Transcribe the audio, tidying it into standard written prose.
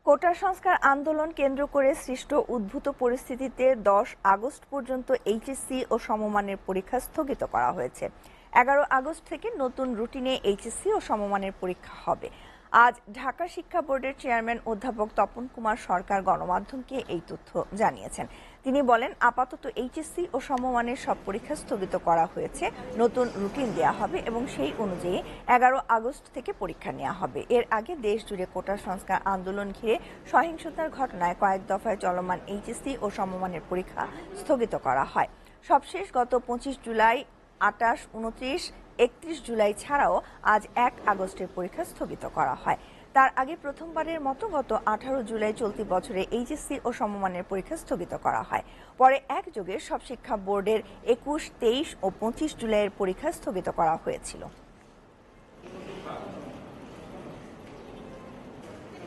কোটা সংস্কার আন্দোলন কেন্দ্র করে সৃষ্ট উদ্ভূত পরিস্থিতিতে 10 আগস্ট পর্যন্ত এইচএসসি ও সমমানের পরীক্ষা স্থগিত করা হয়েছে। 11 আগস্ট থেকে নতুন রুটিনে এইচএসসি ও সমমানের পরীক্ষা হবে। আজ ঢাকা শিক্ষা বোর্ডের চেয়ারম্যান অধ্যাপক তপন কুমার সরকার গণমাধ্যমকে এই তথ্য জানিয়েছেন। তিনি বলেন, আপাতত এইচএসসি ও সমমানের সব পরীক্ষা স্থগিত করা হয়েছে। নতুন রুটিন দেওয়া হবে এবং সেই অনুযায়ী 11 আগস্ট থেকে পরীক্ষা নেওয়া হবে। এর আগে দেশ জুড়ে কোটা সংস্কার আন্দোলন ঘিরে সহিংসতার ঘটনায় কয়েক দফায় চলমান এইচএসসি ও সমমানের পরীক্ষা স্থগিত করা হয়। সবশেষ গত 25 জুলাই, 28, 29, 31 জুলাই ছাড়াও আজ 1 আগস্টের পরীক্ষা স্থগিত করা হয়। তার আগে প্রথমবারের মতো গত 18 জুলাই চলতি বছরে এইচএসসি ও সমমানের পরীক্ষা স্থগিত করা হয়। পরে একযোগে সব শিক্ষা বোর্ডের 21, 23 ও 25 জুলাইয়ের পরীক্ষা স্থগিত করা হয়েছিল।